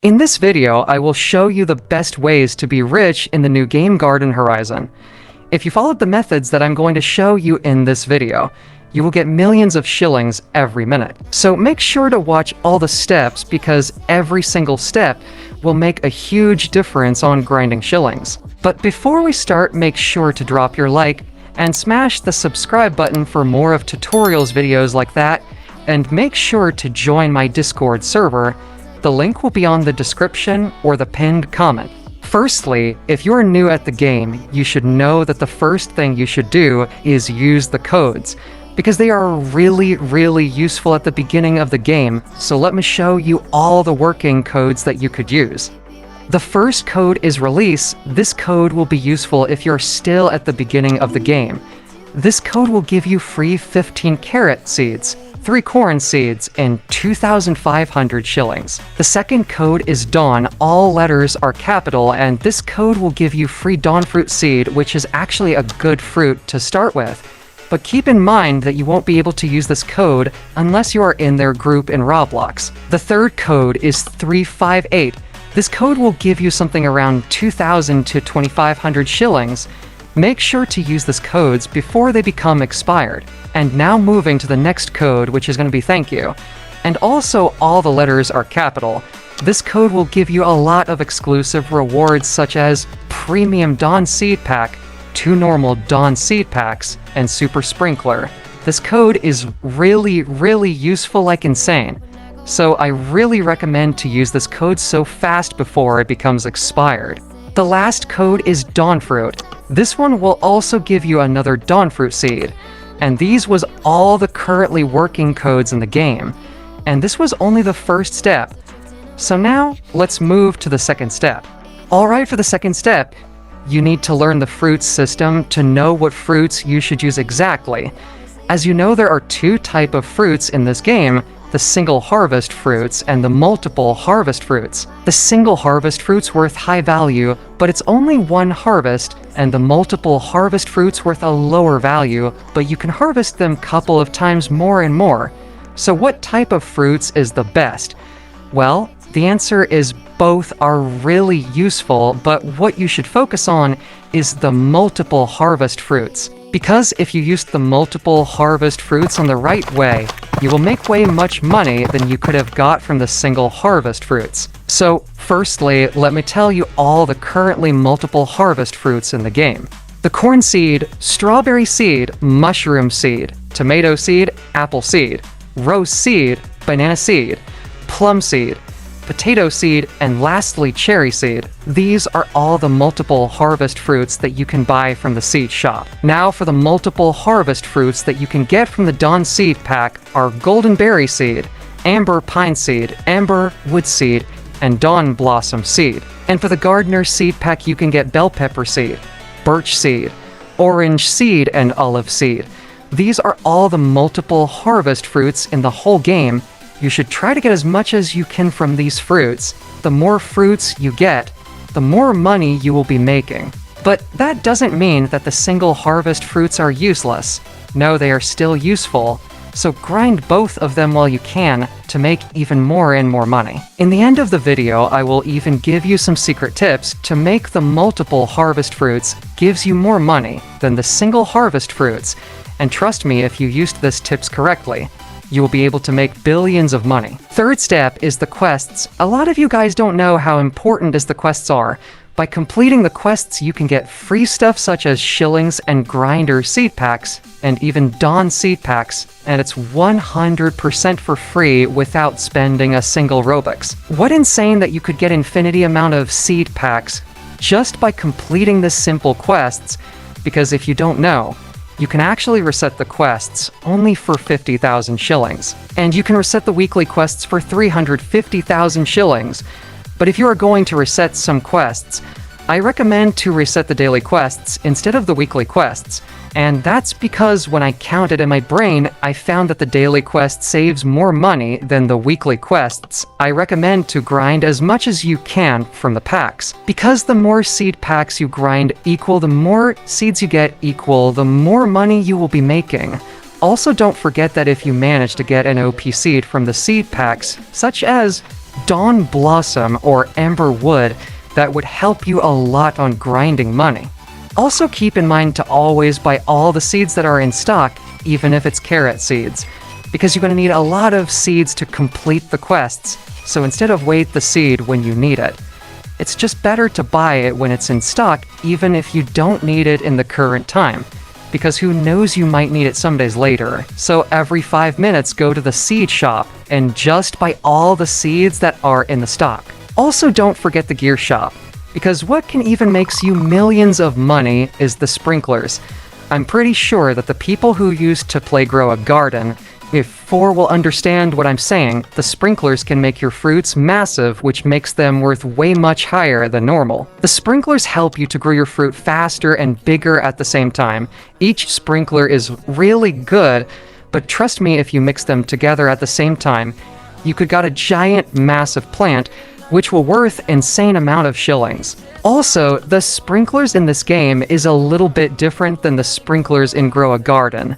In this video, I will show you the best ways to be rich in the new game Garden Horizon. If you followed the methods that I'm going to show you in this video, you will get millions of shillings every minute. So make sure to watch all the steps because every single step will make a huge difference on grinding shillings. But before we start, make sure to drop your like and smash the subscribe button for more of tutorials videos like that, and make sure to join my Discord server. The link will be on the description or the pinned comment. Firstly, if you're new at the game, you should know that the first thing you should do is use the codes, because they are really useful at the beginning of the game, so let me show you all the working codes that you could use. The first code is release. This code will be useful if you're still at the beginning of the game. This code will give you free 15 carrot seeds, 3 corn seeds, and 2,500 shillings. The second code is Dawn. All letters are capital, and this code will give you free Dawn fruit seed, which is actually a good fruit to start with. But keep in mind that you won't be able to use this code unless you are in their group in Roblox. The third code is 358. This code will give you something around 2,000 to 2,500 shillings. Make sure to use these codes before they become expired. And now moving to the next code, which is going to be thank you. And also all the letters are capital. This code will give you a lot of exclusive rewards such as Premium Dawn Seed Pack, 2 normal Dawn Seed Packs, and Super Sprinkler. This code is really useful like insane. So I really recommend to use this code so fast before it becomes expired. The last code is Dawn Fruit. This one will also give you another Dawn Fruit seed. And these was all the currently working codes in the game. And this was only the first step. So now, let's move to the second step. Alright, for the second step, you need to learn the fruits system to know what fruits you should use exactly. As you know, there are 2 types of fruits in this game, the single harvest fruits and the multiple harvest fruits. The single harvest fruits worth high value, but it's only 1 harvest, and the multiple harvest fruits worth a lower value, but you can harvest them couple of times more and more. So what type of fruits is the best? Well, the answer is both are really useful, but what you should focus on is the multiple harvest fruits. Because if you use the multiple harvest fruits on the right way, you will make way much money than you could have got from the single harvest fruits. So, firstly, let me tell you all the currently multiple harvest fruits in the game. The corn seed, strawberry seed, mushroom seed, tomato seed, apple seed, rose seed, banana seed, plum seed, potato seed, and lastly cherry seed. These are all the multiple harvest fruits that you can buy from the seed shop. Now for the multiple harvest fruits that you can get from the Dawn Seed Pack are golden berry seed, amber pine seed, amber wood seed, and dawn blossom seed. And for the gardener seed pack you can get bell pepper seed, birch seed, orange seed, and olive seed. These are all the multiple harvest fruits in the whole game. You should try to get as much as you can from these fruits. The more fruits you get, the more money you will be making. But that doesn't mean that the single harvest fruits are useless. No, they are still useful. So grind both of them while you can to make even more and more money. In the end of the video, I will even give you some secret tips to make the multiple harvest fruits gives you more money than the single harvest fruits. And trust me, if you used these tips correctly, you will be able to make billions of money. Third step is the quests. A lot of you guys don't know how important the quests are. By completing the quests, you can get free stuff such as shillings and grinder seed packs, and even Dawn seed packs, and it's 100% for free without spending a single Robux. What insane that you could get infinity amount of seed packs just by completing the simple quests, because if you don't know, you can actually reset the quests only for 50,000 shillings. And you can reset the weekly quests for 350,000 shillings. But if you are going to reset some quests, I recommend to reset the daily quests instead of the weekly quests. And that's because when I counted in my brain, I found that the daily quest saves more money than the weekly quests. I recommend to grind as much as you can from the packs. Because the more seed packs you grind equal the more seeds you get equal the more money you will be making. Also, don't forget that if you manage to get an OP seed from the seed packs, such as Dawn Blossom or Amber Wood that would help you a lot on grinding money. Also keep in mind to always buy all the seeds that are in stock, even if it's carrot seeds, because you're going to need a lot of seeds to complete the quests, so instead of wait the seed when you need it. It's just better to buy it when it's in stock, even if you don't need it in the current time, because who knows, you might need it some days later. So every 5 minutes go to the seed shop and just buy all the seeds that are in the stock. Also don't forget the gear shop, because what can even makes you millions of money is the sprinklers. I'm pretty sure that the people who used to play Grow a Garden before will understand what I'm saying. The sprinklers can make your fruits massive, which makes them worth way much higher than normal. The sprinklers help you to grow your fruit faster and bigger at the same time. Each sprinkler is really good, but trust me, if you mix them together at the same time, you could got a giant massive plant, which will worth insane amount of shillings. Also, the sprinklers in this game is a little bit different than the sprinklers in Grow a Garden,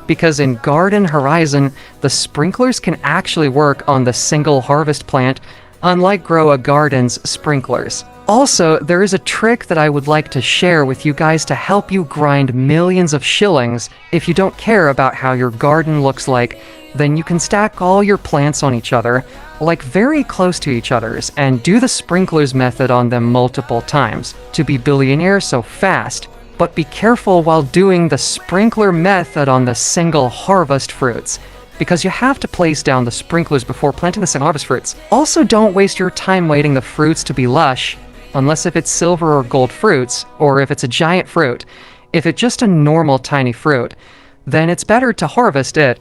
because in Garden Horizon, the sprinklers can actually work on the single harvest plant, unlike Grow a Garden's sprinklers. Also, there is a trick that I would like to share with you guys to help you grind millions of shillings. If you don't care about how your garden looks like, then you can stack all your plants on each other, like very close to each other's, and do the sprinklers method on them multiple times to be billionaire so fast. But be careful while doing the sprinkler method on the single harvest fruits, because you have to place down the sprinklers before planting the single harvest fruits. Also, don't waste your time waiting the fruits to be lush, unless if it's silver or gold fruits, or if it's a giant fruit. If it's just a normal tiny fruit, then it's better to harvest it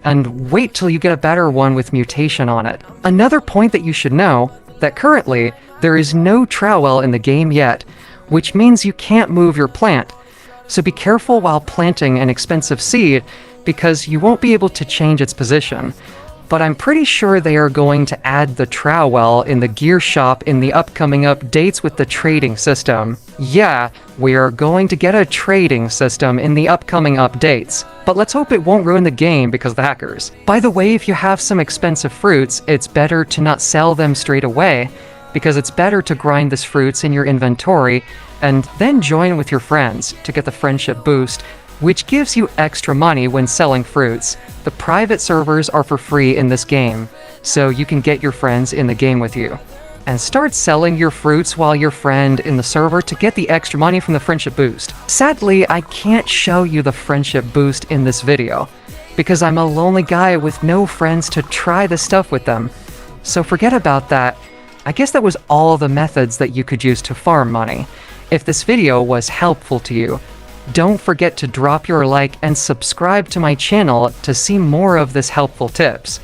and wait till you get a better one with mutation on it. Another point that you should know, that currently there is no trowel in the game yet, which means you can't move your plant. So be careful while planting an expensive seed, because you won't be able to change its position. But I'm pretty sure they are going to add the trowel in the gear shop in the upcoming updates with the trading system. Yeah, we are going to get a trading system in the upcoming updates. But let's hope it won't ruin the game because of the hackers. By the way, if you have some expensive fruits, it's better to not sell them straight away, because it's better to grind these fruits in your inventory and then join with your friends to get the friendship boost, which gives you extra money when selling fruits. The private servers are for free in this game, so you can get your friends in the game with you. And start selling your fruits while your friend in the server to get the extra money from the friendship boost. Sadly, I can't show you the friendship boost in this video, because I'm a lonely guy with no friends to try this stuff with them. So forget about that. I guess that was all the methods that you could use to farm money. If this video was helpful to you, don't forget to drop your like and subscribe to my channel to see more of this helpful tips.